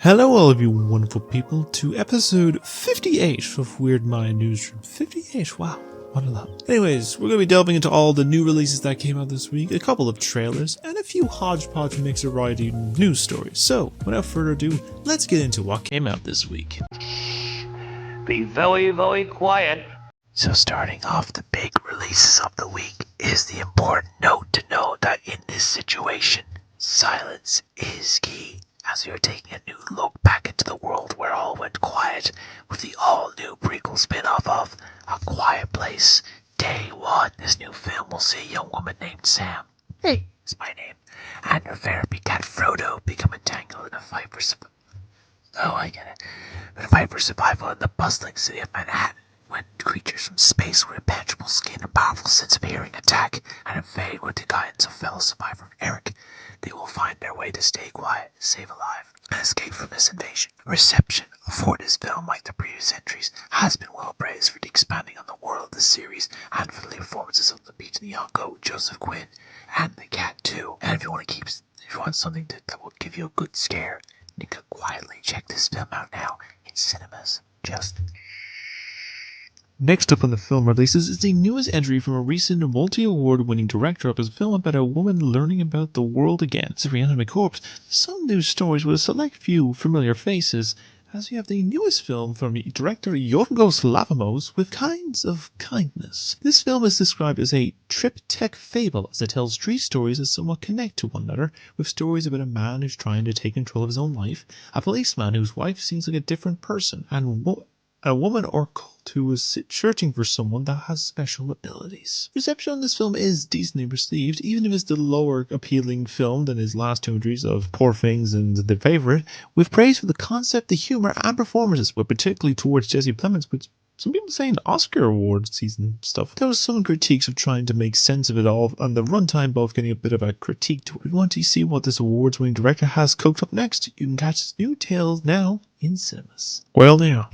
Hello all of you wonderful people to episode 58 of Weird Mind Newsroom. 58, wow, what a lot. Anyways, we're going to be delving into all the new releases that came out this week, a couple of trailers, and a few hodgepodge mix of variety news stories. So, without further ado, let's get into what came out this week. Be very, very quiet. So starting off the big releases of the week is the important note to know that in this situation, silence is key. As we are taking a new look back into the world where all went quiet with the all-new prequel spin-off of A Quiet Place, Day One. This new film will see a young woman named Sam, hey, is my name, and her therapy cat Frodo become entangled in a fight for survival in the bustling city of Manhattan. When creatures from space with impenetrable skin and powerful sense of hearing attack and invade with the guidance of fellow survivor Eric, they will find their way to stay quiet, save alive, and escape from this invasion. Reception for this film, like the previous entries, has been well praised for the expanding on the world of the series and for the performances of the Beach Nyong'o, Joseph Quinn, and the cat too. And if you want something that will give you a good scare, you can quietly check this film out now in cinemas. Next up on the film releases is the newest entry from a recent multi-award winning director of his film about a woman learning about the world again, Serena McCorp's. Some news stories with a select few familiar faces, as we have the newest film from director Yorgos Lanthimos with Kinds of Kindness. This film is described as a triptych fable, as it tells three stories that somewhat connect to one another, with stories about a man who's trying to take control of his own life, a policeman whose wife seems like a different person, and a woman or cult who is searching for someone that has special abilities. Reception on this film is decently received, even if it's the lower appealing film than his last two entries of Poor Things and The Favourite, with praise for the concept, the humour and performances, but particularly towards Jesse Plemons, with some people saying Oscar award season stuff. There was some critiques of trying to make sense of it all, and the runtime both getting a bit of a critique to it. If you want to see what this awards-winning director has cooked up next, you can catch his new tales now in cinemas. Well now,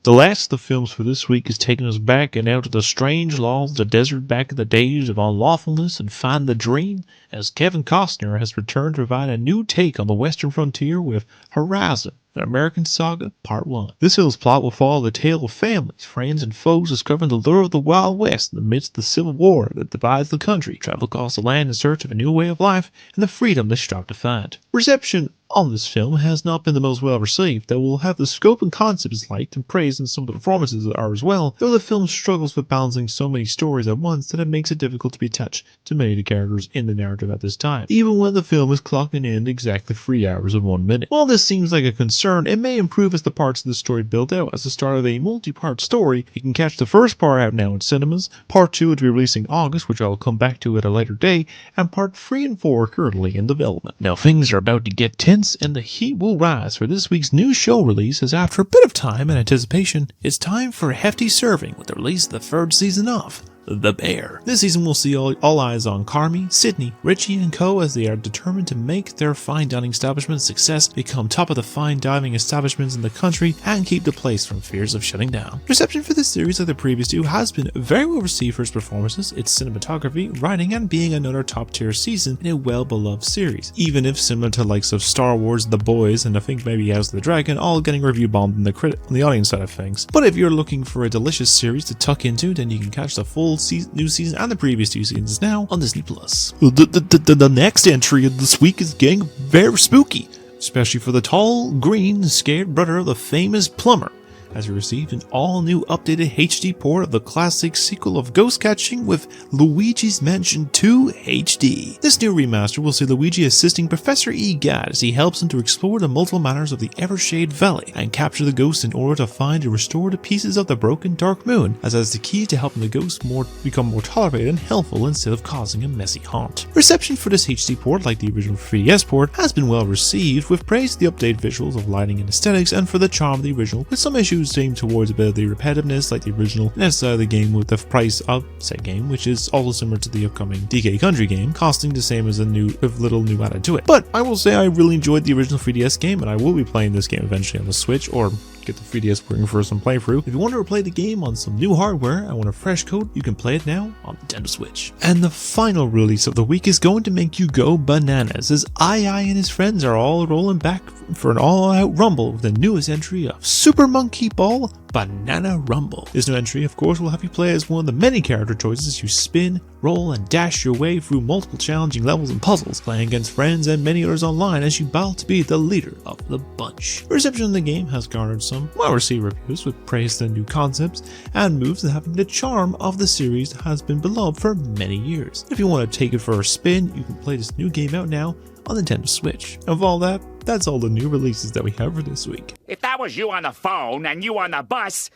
the last of the films for this week is taking us back and out of the strange laws of the desert back in the days of unlawfulness and find the dream, as Kevin Costner has returned to provide a new take on the western frontier with Horizon, the American Saga Part 1. This film's plot will follow the tale of families, friends, and foes discovering the lure of the Wild West in the midst of the civil war that divides the country, travel across the land in search of a new way of life, and the freedom they strive to find. Reception on this film has not been the most well received, though will have the scope and concepts liked and praised, and some of the performances are as well, though the film struggles with balancing so many stories at once that it makes it difficult to be attached to many of the characters in the narrative at this time, even when the film is clocking in exactly 3 hours and 1 minute. While this seems like a concern, it may improve as the parts of the story build out. As the start of a multi-part story, you can catch the first part out now in cinemas, part 2 will be releasing in August, which I'll come back to at a later day, and part 3 and 4 are currently in development. Now things are about to get tense, and the heat will rise for this week's new show release, as after a bit of time and anticipation, it's time for a hefty serving with the release of the third season of The Bear. This season will see all eyes on Carmi, Sydney, Richie, and co. as they are determined to make their fine dining establishment success, become top of the fine dining establishments in the country, and keep the place from fears of shutting down. Reception for this series, like the previous two, has been very well received for its performances, its cinematography, writing, and being another top tier season in a well beloved series, even if similar to likes of Star Wars, The Boys, and I think maybe House of the Dragon, all getting review bombed on the audience side of things. But if you're looking for a delicious series to tuck into, then you can catch the full new season and the previous two seasons now on Disney+. The next entry of this week is getting very spooky, especially for the tall, green, scared brother of the famous plumber, as we received an all-new updated HD port of the classic sequel of Ghost Catching with Luigi's Mansion 2 HD. This new remaster will see Luigi assisting Professor E. Gadd as he helps him to explore the multiple manners of the Evershade Valley and capture the ghosts in order to find and restore the pieces of the broken Dark Moon, as that is the key to helping the ghosts become more tolerated and helpful instead of causing a messy haunt. Reception for this HD port, like the original 3DS port, has been well received, with praise for the updated visuals of lighting and aesthetics, and for the charm of the original, with some issues aimed towards a bit of the repetitiveness like the original, and outside of the game with the price of said game, which is also similar to the upcoming DK Country game, costing the same as with little new added to it. But I will say I really enjoyed the original 3DS game, and I will be playing this game eventually on the Switch, or get the 3DS working for some playthrough. If you want to replay the game on some new hardware and want a fresh code, you can play it now on Nintendo Switch. And the final release of the week is going to make you go bananas, as Ai and his friends are all rolling back for an all-out rumble with the newest entry of Super Monkey Ball Banana Rumble. This new entry, of course, will have you play as one of the many character choices you spin, roll, and dash your way through multiple challenging levels and puzzles, playing against friends and many others online as you battle to be the leader of the bunch. Reception of the game has garnered some well-received reviews with praise to the new concepts and moves that having the charm of the series that has been beloved for many years. If you want to take it for a spin, you can play this new game out now on Nintendo Switch. And with all that, that's all the new releases that we have for this week. If that was you on the phone and you on the bus,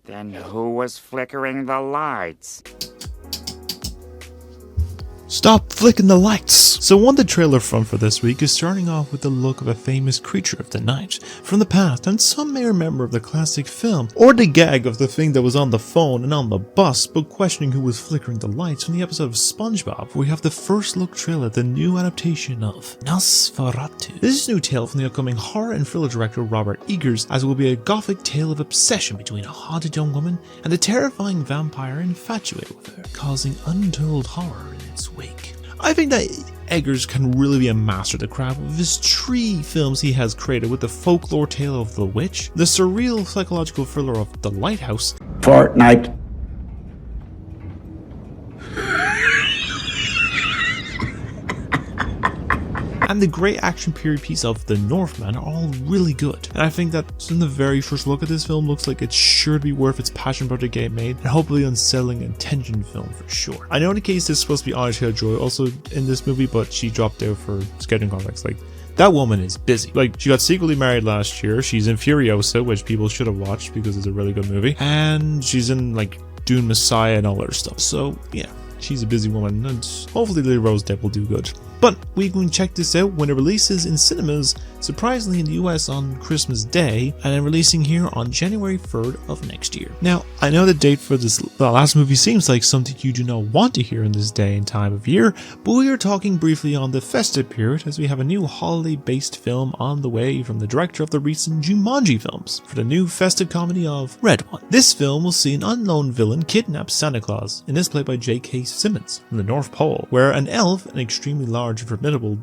then who was flickering the lights? Stop flicking the lights! So the trailer front for this week is starting off with the look of a famous creature of the night from the past, and some may remember of the classic film, or the gag of the thing that was on the phone and on the bus, but questioning who was flickering the lights from the episode of SpongeBob, where we have the first look trailer, the new adaptation of Nosferatu. This is a new tale from the upcoming horror and thriller director Robert Eggers, as it will be a gothic tale of obsession between a haunted young woman and a terrifying vampire infatuated with her, causing untold horror in its wake. I think that Eggers can really be a master of the craft with his 3 films he has created, with the folklore tale of The Witch, the surreal psychological thriller of The Lighthouse, Fortnite. and the great action period piece of The Northman are all really good. And I think that from the very first look at this film, looks like it's sure to be worth its passion project getting made, and hopefully unsettling and tension film for sure. I know in the case there's supposed to be Anya Taylor-Joy also in this movie, but she dropped out for scheduling conflicts. Like, that woman is busy. Like, she got secretly married last year, she's in Furiosa, which people should have watched because it's a really good movie, and she's in like Dune Messiah and all other stuff. So yeah, she's a busy woman, and hopefully Lily Rose Depp will do good. But we can check this out when it releases in cinemas, surprisingly in the US on Christmas Day, and then releasing here on January 3rd of next year. Now, I know the date for the last movie seems like something you do not want to hear in this day and time of year, but we are talking briefly on the festive period, as we have a new holiday-based film on the way from the director of the recent Jumanji films, for the new festive comedy of Red One. This film will see an unknown villain kidnap Santa Claus, and is played by J.K. Simmons from the North Pole, where an elf, an extremely large and formidable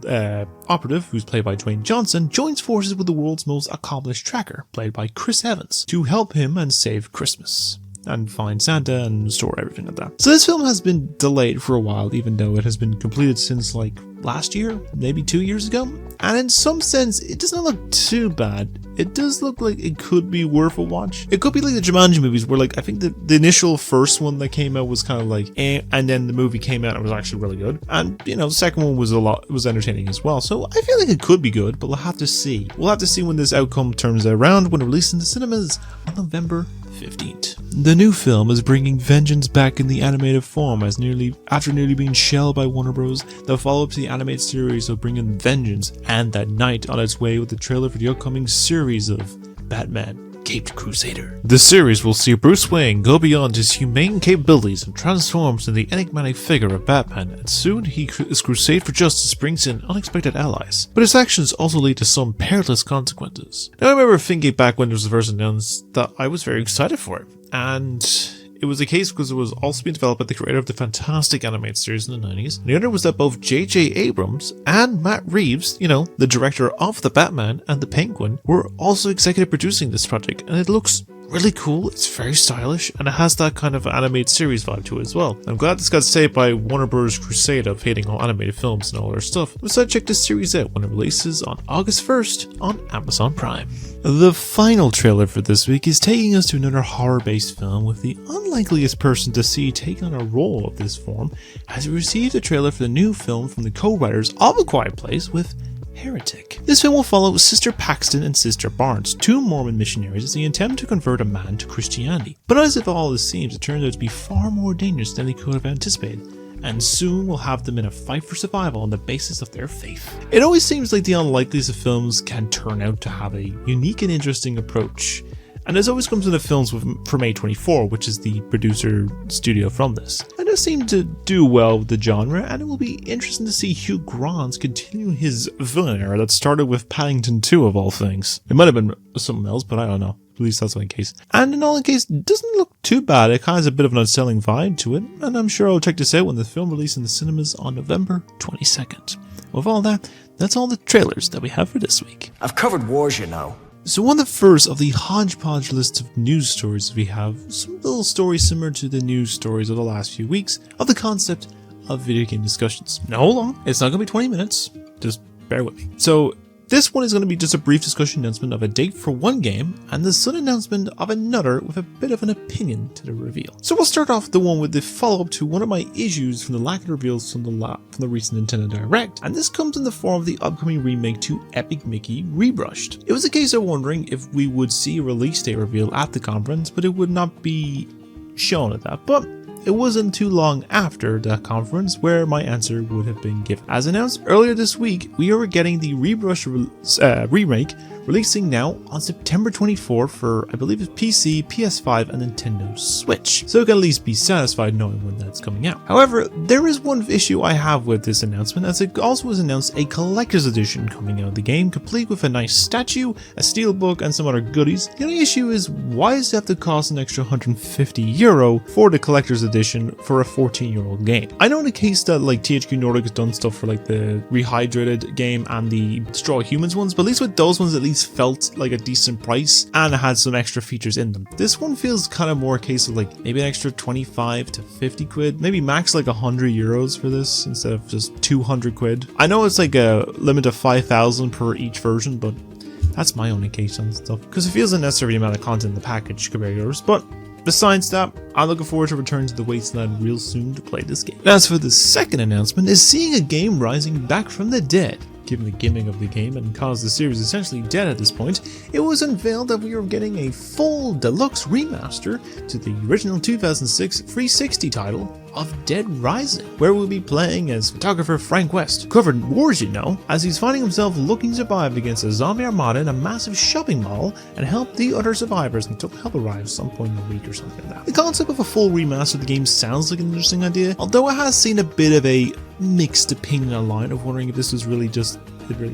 operative, who's played by Dwayne Johnson, joins forces with the world's most accomplished tracker, played by Chris Evans, to help him and save Christmas and find Santa and restore everything like that. So this film has been delayed for a while, even though it has been completed since like last year, maybe 2 years ago. And in some sense, it does not look too bad. It does look like it could be worth a watch. It could be like the Jumanji movies, where like I think the initial first one that came out was kind of like and then the movie came out and it was actually really good. And you know, the second one was entertaining as well. So I feel like it could be good, but we'll have to see. We'll have to see when this outcome turns around, when it releases in the cinemas on November 15th. The new film is bringing vengeance back in the animated form, as after nearly being shelled by Warner Bros. The follow-up to the animated series will bring in vengeance and that night on its way with the trailer for the upcoming series of Batman Caped Crusader. The series will see Bruce Wayne go beyond his humane capabilities and transforms into the enigmatic figure of Batman, and soon his crusade for justice brings in unexpected allies. But his actions also lead to some perilous consequences. Now I remember thinking back when it was first announced that I was very excited for it, and it was the case because it was also being developed by the creator of the fantastic animated series in the 90s. And the other was that both J.J. Abrams and Matt Reeves, you know, the director of The Batman and The Penguin, were also executive producing this project, and it looks really cool, it's very stylish, and it has that kind of animated series vibe to it as well. I'm glad this got saved by Warner Bros. Crusade of hating all animated films and all their stuff. So check this series out when it releases on August 1st on Amazon Prime. The final trailer for this week is taking us to another horror-based film with the unlikeliest person to see take on a role of this form, as we received a trailer for the new film from the co-writers of A Quiet Place with Heretic. This film will follow Sister Paxton and Sister Barnes, 2 Mormon missionaries, as they attempt to convert a man to Christianity. But as if all this seems, it turns out to be far more dangerous than they could have anticipated, and soon we'll have them in a fight for survival on the basis of their faith. It always seems like the unlikeliest of films can turn out to have a unique and interesting approach, and this always comes in the films from A24, which is the producer studio from this. And it seemed to do well with the genre, and it will be interesting to see Hugh Grant continue his villain era that started with Paddington 2 of all things. It might have been something else, but I don't know. At least that's my case. And in all case, it doesn't look too bad. It kind of has a bit of an unsettling vibe to it, and I'm sure I'll check this out when the film releases in the cinemas on November 22nd. With all that, that's all the trailers that we have for this week. I've covered wars, you know. So one of the first of the hodgepodge list of news stories we have, some little stories similar to the news stories of the last few weeks of the concept of video game discussions. Now hold on, it's not going to be 20 minutes, just bear with me. So this one is going to be just a brief discussion announcement of a date for one game and the sudden announcement of another with a bit of an opinion to the reveal. So we'll start off with the one with the follow-up to one of my issues from the lack of reveals from the recent Nintendo Direct, and this comes in the form of the upcoming remake to Epic Mickey Rebrushed. It was a case of wondering if we would see a release date reveal at the conference, but it would not be shown at that, but it wasn't too long after that conference where my answer would have been given. As announced earlier this week, we are getting the Rebrushed remake releasing now on September 24 for, I believe it's PC, PS5 and Nintendo Switch. So you can at least be satisfied knowing when that's coming out. However, there is one issue I have with this announcement, as it also was announced a collector's edition coming out of the game, complete with a nice statue, a steelbook and some other goodies. The only issue is, why does it have to cost an extra €150 for the collector's edition for a 14-year-old game? I know in the case that like THQ Nordic has done stuff for like the Rehydrated game and the Straw Humans ones, but at least with those ones at least felt like a decent price and it had some extra features in them. This one feels kind of more a case of like maybe an extra 25 to 50 quid, maybe max like €100 for this instead of just 200 quid. I know it's like a limit of 5,000 per each version, but that's my only case on stuff because it feels unnecessary the amount of content in the package compared to yours. But besides that, I'm looking forward to returning to the wasteland real soon to play this game. As for the second announcement, is seeing a game rising back from the dead. Given the gimmick of the game and cause the series essentially dead at this point, it was unveiled that we are getting a full deluxe remaster to the original 2006 360 title of Dead Rising, where we'll be playing as photographer Frank West, covered in wars, you know, as he's finding himself looking to survive against a zombie armada in a massive shopping mall and help the other survivors until help arrives some point in the week or something like that. The concept of a full remaster of the game sounds like an interesting idea, although it has seen a bit of a mixed opinion online of wondering if this was really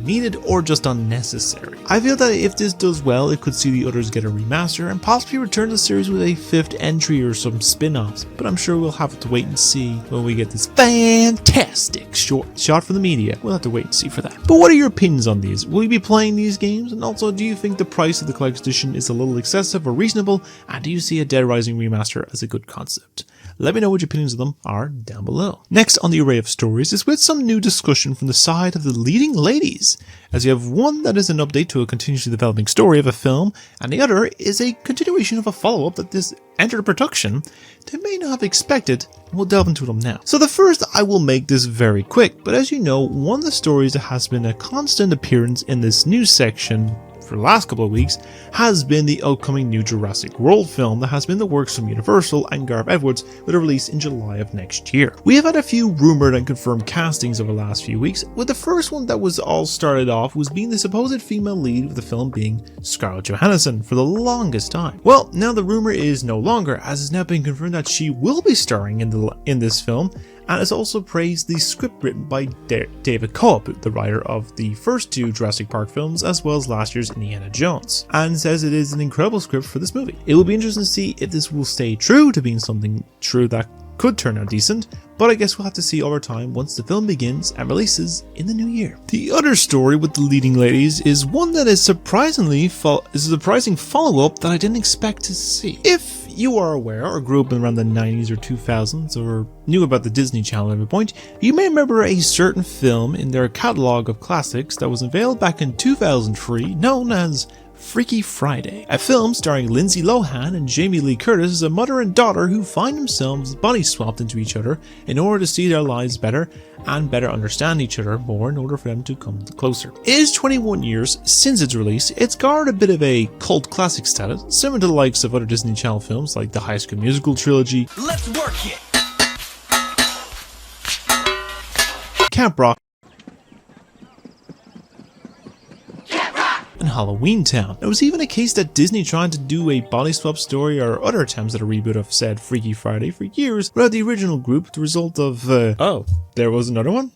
needed or just unnecessary. I feel that if this does well, it could see the others get a remaster and possibly return to the series with a fifth entry or some spin-offs, but I'm sure we'll have to wait and see when we get this fantastic shot from the media. We'll have to wait and see for that. But what are your opinions on these? Will you be playing these games? And also, do you think the price of the collector's edition is a little excessive or reasonable? And do you see a Dead Rising remaster as a good concept? Let me know what your opinions of them are down below. Next on the array of stories is with some new discussion from the side of the leading ladies, as you have one that is an update to a continuously developing story of a film, and the other is a continuation of a follow-up that this entered production they may not have expected, and we'll delve into them now. So the first, I will make this very quick, but as you know, one of the stories that has been a constant appearance in this news section for the last couple of weeks has been the upcoming new Jurassic World film that has been in the works from Universal and Gareth Edwards with a release in July of next year. We have had a few rumored and confirmed castings over the last few weeks, with the first one that was all started off was being the supposed female lead of the film being Scarlett Johansson for the longest time. Well, now the rumor is no longer, as it's now been confirmed that she will be starring in this film, and has also praised the script written by David Cobb, the writer of the first two Jurassic Park films as well as last year's Indiana Jones, and says it is an incredible script for this movie. It will be interesting to see if this will stay true to being something true that could turn out decent, but I guess we'll have to see over time once the film begins and releases in the new year. The other story with the leading ladies is one that is a surprising follow-up that I didn't expect to see. If you are aware or grew up around the 90s or 2000s or knew about the Disney Channel at any point, you may remember a certain film in their catalogue of classics that was unveiled back in 2003 known as Freaky Friday, a film starring Lindsay Lohan and Jamie Lee Curtis as a mother and daughter who find themselves body swapped into each other in order to see their lives better and better understand each other more in order for them to come closer. It is 21 years since its release. It's garnered a bit of a cult classic status, similar to the likes of other Disney Channel films like the High School Musical trilogy, Let's work it! Camp Rock, and Halloween Town. There was even a case that Disney tried to do a body swap story or other attempts at a reboot of said Freaky Friday for years without the original group, the result of, oh, there was another one?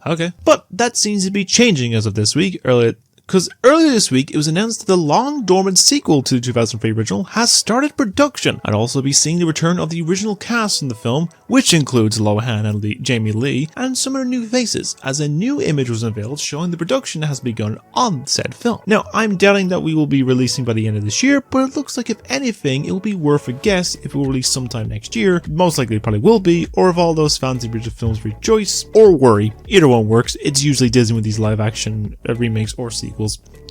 Okay. But that seems to be changing as of this week. Earlier, Because earlier this week, it was announced that the long-dormant sequel to the 2003 original has started production, and also be seeing the return of the original cast in the film, which includes Lohan and Jamie Lee, and some other new faces, as a new image was unveiled showing the production has begun on said film. Now, I'm doubting that we will be releasing by the end of this year, but it looks like if anything, it will be worth a guess if it will release sometime next year. Most likely it probably will be, or if all those fans of the original films rejoice or worry. Either one works. It's usually Disney with these live-action remakes or sequels.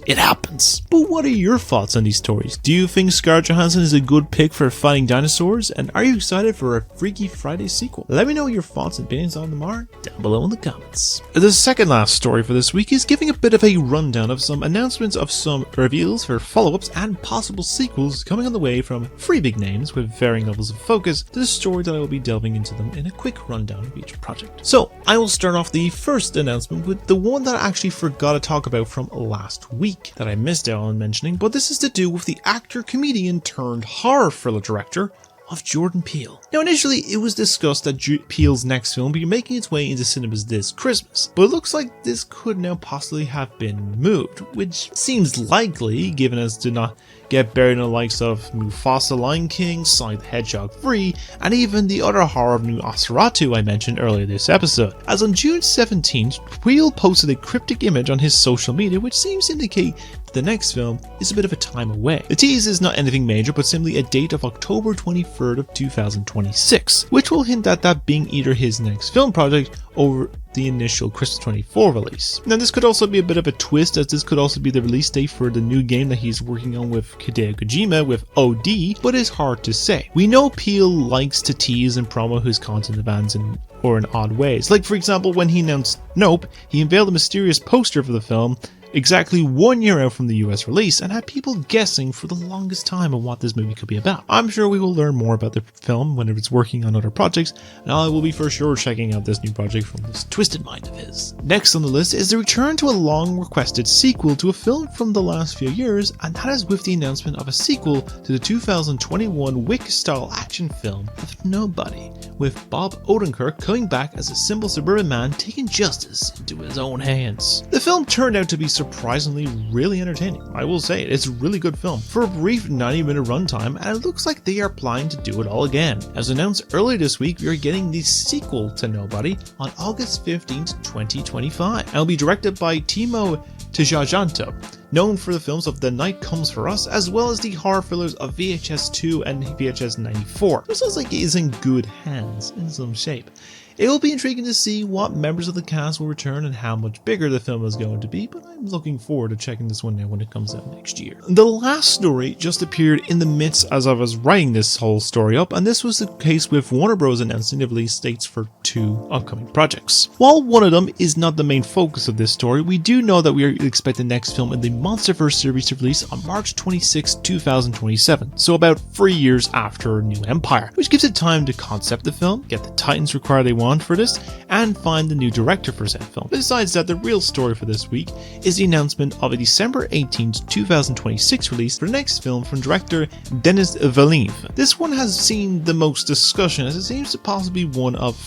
It happens. But what are your thoughts on these stories? Do you think Scarlett Johansson is a good pick for fighting dinosaurs? And are you excited for a Freaky Friday sequel? Let me know your thoughts and opinions on them are down below in the comments. The second last story for this week is giving a bit of a rundown of some announcements of some reveals for follow-ups and possible sequels coming on the way, from three big names with varying levels of focus to the story that I will be delving into them in a quick rundown of each project. So I will start off the first announcement with the one that I actually forgot to talk about from last week, that I missed out on mentioning, but this is to do with the actor, comedian turned horror thriller director of Jordan Peele. Now, initially it was discussed that Peele's next film would be making its way into cinemas this Christmas, but it looks like this could now possibly have been moved, which seems likely given as to not get buried in the likes of Mufasa Lion King, Sonic the Hedgehog 3, and even the other horror of Nosferatu I mentioned earlier this episode. As on June 17th, Peele posted a cryptic image on his social media which seems to indicate that the next film is a bit of a time away. The tease is not anything major, but simply a date of October 23rd of 2026, which will hint at that being either his next film project or the initial Christmas 24 release. Now, this could also be a bit of a twist, as this could also be the release date for the new game that he's working on with Hideo Kojima with OD, but it's hard to say. We know Peele likes to tease and promo his content events in odd ways. Like, for example, when he announced Nope, he unveiled a mysterious poster for the film exactly 1 year out from the US release, and had people guessing for the longest time on what this movie could be about. I'm sure we will learn more about the film whenever it's working on other projects, and I will be for sure checking out this new project from this twisted mind of his. Next on the list is the return to a long requested sequel to a film from the last few years, and that is with the announcement of a sequel to the 2021 Wick-style action film of Nobody, with Bob Odenkirk coming back as a simple suburban man taking justice into his own hands. The film turned out to be surprisingly really entertaining. I will say it, it's a really good film for a brief 90-minute runtime, and it looks like they are planning to do it all again. As announced earlier this week, we are getting the sequel to Nobody on August 15th, 2025, and will be directed by Timo Tjahjanto, known for the films of The Night Comes For Us, as well as the horror thrillers of VHS 2 and VHS 94. It sounds like it is in good hands, in some shape. It will be intriguing to see what members of the cast will return and how much bigger the film is going to be, but I'm looking forward to checking this one out when it comes out next year. The last story just appeared in the midst as I was writing this whole story up, and this was the case with Warner Bros. Announcing the release dates for 2 upcoming projects. While one of them is not the main focus of this story, we do know that we are expecting the next film in the MonsterVerse series to release on March 26, 2027, so about 3 years after New Empire, which gives it time to concept the film, get the titans required they want for this, and find the new director for said film. Besides that, the real story for this week is the announcement of a December 18th, 2026 release for the next film from director Denis Villeneuve. This one has seen the most discussion, as it seems to possibly be one of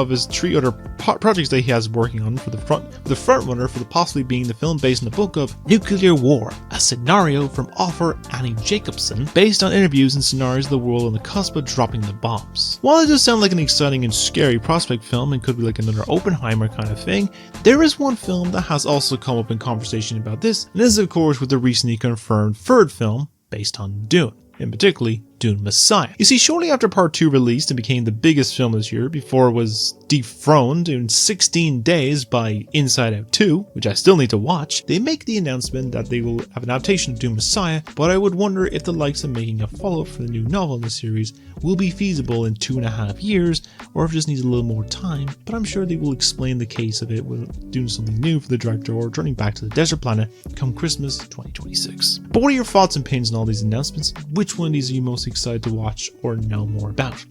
his 3 other projects that he has working on for the frontrunner for the possibly being the film based on the book of Nuclear War, a scenario from author Annie Jacobsen, based on interviews and scenarios of the world on the cusp of dropping the bombs. While it does sound like an exciting and scary prospect film and could be like another Oppenheimer kind of thing, there is one film that has also come up in conversation about this, and this is of course with the recently confirmed 3rd film based on Dune, and particularly Dune Messiah. You see, shortly after Part 2 released and became the biggest film this year before it was dethroned in 16 days by Inside Out 2, which I still need to watch, they make the announcement that they will have an adaptation of Dune Messiah, but I would wonder if the likes of making a follow-up for the new novel in the series will be feasible in 2.5 years, or if it just needs a little more time, but I'm sure they will explain the case of it with doing something new for the director or returning back to the desert planet come Christmas 2026. But what are your thoughts and opinions on all these announcements? Which one of these are you most excited to watch or know more about?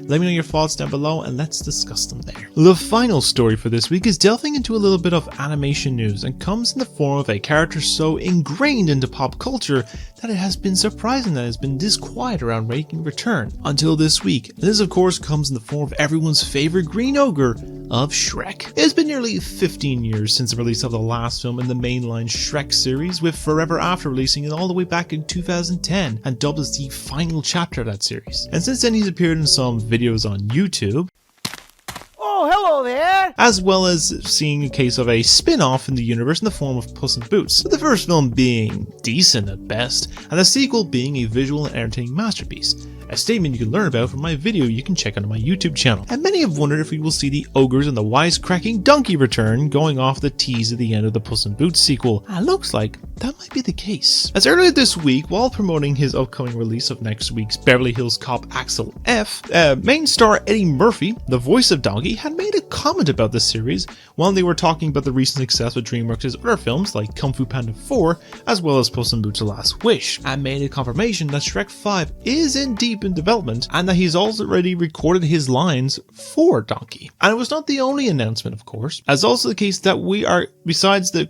Let me know your thoughts down below and let's discuss them there. The final story for this week is delving into a little bit of animation news and comes in the form of a character so ingrained into pop culture that it has been surprising that it's been this quiet around making a return until this week. And this of course comes in the form of everyone's favorite green ogre of Shrek. It's been nearly 15 years since the release of the last film in the mainline Shrek series, with Forever After releasing it all the way back in 2010 and dubbed as the final chapter of that series. And since then he's appeared in some videos on YouTube, Oh, hello there! as well as seeing a case of a spin-off in the universe in the form of Puss in Boots, with the first film being decent at best, and the sequel being a visual and entertaining masterpiece. A statement you can learn about from my video you can check out on my YouTube channel. And many have wondered if we will see the ogres and the wisecracking donkey return, going off the tease at the end of the Puss in Boots sequel. And it looks like that might be the case, as earlier this week, while promoting his upcoming release of next week's Beverly Hills Cop Axel F, main star Eddie Murphy, the voice of Donkey, had made a comment about this series while they were talking about the recent success with DreamWorks' other films like Kung Fu Panda 4, as well as Puss in Boots: The Last Wish, and made a confirmation that Shrek 5 is indeed in development and that he's already recorded his lines for Donkey. And it was not the only announcement, of course, as also the case that we are, besides the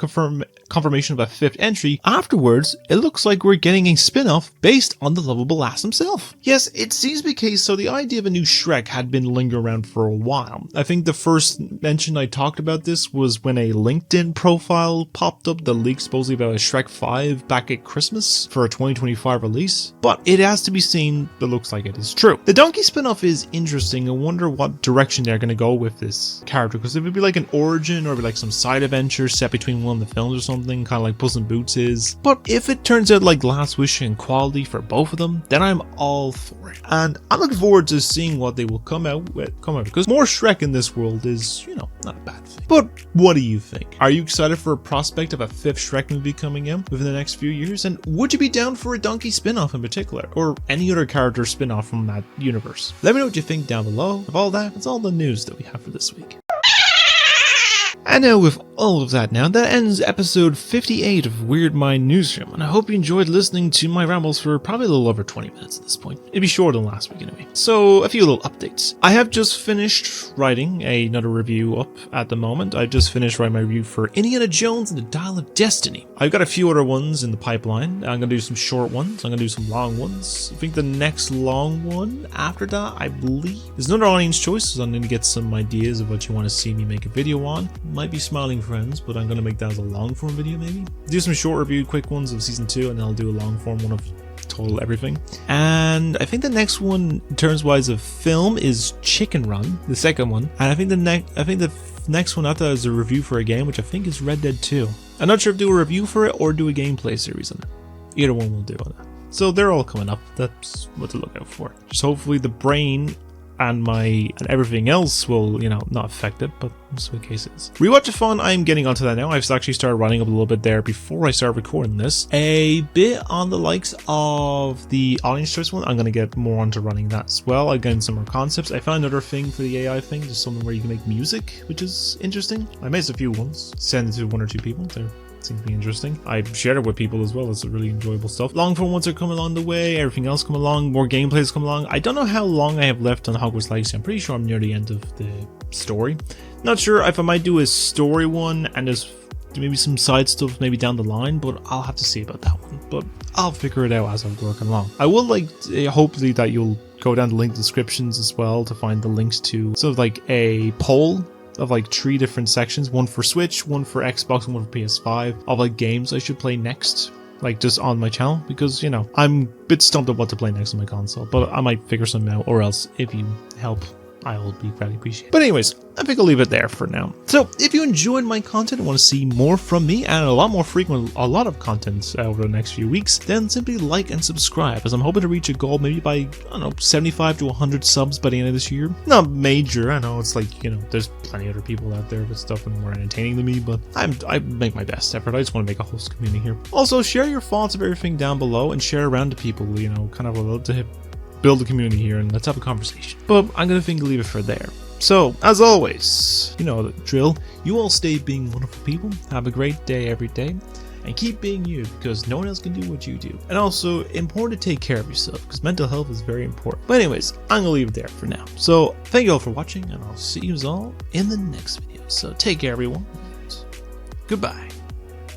confirmation of a fifth entry, afterwards it looks like we're getting a spin-off based on the lovable ass himself. Yes, it seems to be the case, so the idea of a new Shrek had been lingering around for a while. I think the first mention I talked about this was when a LinkedIn profile popped up that leaked supposedly about a Shrek 5 back at Christmas for a 2025 release, but it has to be seen, but looks like it is true. The Donkey spin-off is interesting. I wonder what direction they're going to go with this character, because it would be like an origin or like some side adventure set between one of the films or something, kind of like Puss in Boots is. But if it turns out like Last Wish and quality for both of them, then I'm all for it. And I'm looking forward to seeing what they will come out with, because more Shrek in this world is, you know, not a bad thing. But what do you think? Are you excited for a prospect of a fifth Shrek movie coming in within the next few years? And would you be down for a Donkey spin-off in particular, or any other character spin-off from that universe? Let me know what you think down below. Of all that, that's all the news that we have for this week. And now with all of that now, that ends episode 58 of Weird Mind Newsroom, and I hope you enjoyed listening to my rambles for probably a little over 20 minutes at this point. It'd be shorter than last week anyway. So, a few little updates. I have just finished writing another review up at the moment. I just finished writing my review for Indiana Jones and the Dial of Destiny. I've got a few other ones in the pipeline. I'm going to do some short ones, I'm going to do some long ones. I think the next long one after that, I believe, is another audience choice, so I'm going to get some ideas of what you want to see me make a video on. Might be Smiling Friends, but I'm going to make that as a long form video maybe. Do some short review, quick ones of season 2, and then I'll do a long form one of total everything. And I think the next one, in terms wise of film, is Chicken Run, the second one. And I think the next one after that is a review for a game, which I think is Red Dead 2. I'm not sure if do a review for it or do a gameplay series on it. Either one will do on it. So they're all coming up. That's what to look out for. Just hopefully the brain and everything else will, you know, not affect it, but that's what the case is. Rewatch-a-thon, I'm getting onto that now. I've actually started running up a little bit there before I start recording this. A bit on the likes of the audience choice one. I'm going to get more onto running that as well. I'm getting some more concepts. I found another thing for the AI thing, just something where you can make music, which is interesting. I made a few ones, send it to one or two people. They're seems to be interesting. I shared it with people as well. It's really enjoyable stuff. Long form ones are coming along the way. Everything else come along. More gameplays come along. I don't know how long I have left on Hogwarts Legacy. I'm pretty sure I'm near the end of the story. Not sure if I might do a story one and there's maybe some side stuff maybe down the line, but I'll have to see about that one. But I'll figure it out as I'm working along. I will hopefully that you'll go down the link descriptions as well to find the links to sort of like a poll of like 3 different sections, one for Switch, one for Xbox, and one for PS5, of like games I should play next, like just on my channel, because, you know, I'm a bit stumped on what to play next on my console, but I might figure something out, or else if you help, I will be very appreciated. But anyways, I think I'll leave it there for now. So if you enjoyed my content and want to see more from me and a lot of content over the next few weeks, then simply like and subscribe, as I'm hoping to reach a goal maybe by, I don't know, 75 to 100 subs by the end of this year. Not major, I know it's like, you know, there's plenty of other people out there with stuff and more entertaining than me, but I make my best effort. I just want to make a whole community here. Also, share your thoughts of everything down below and share around to people, you know, kind of love to build a community here and let's have a conversation. But I'm gonna leave it for there. So, as always, you know the drill. You all stay being wonderful people. Have a great day every day. And keep being you, because no one else can do what you do. And also, important to take care of yourself, because mental health is very important. But anyways, I'm gonna leave it there for now. So, thank you all for watching, and I'll see you all in the next video. So, take care everyone, and goodbye.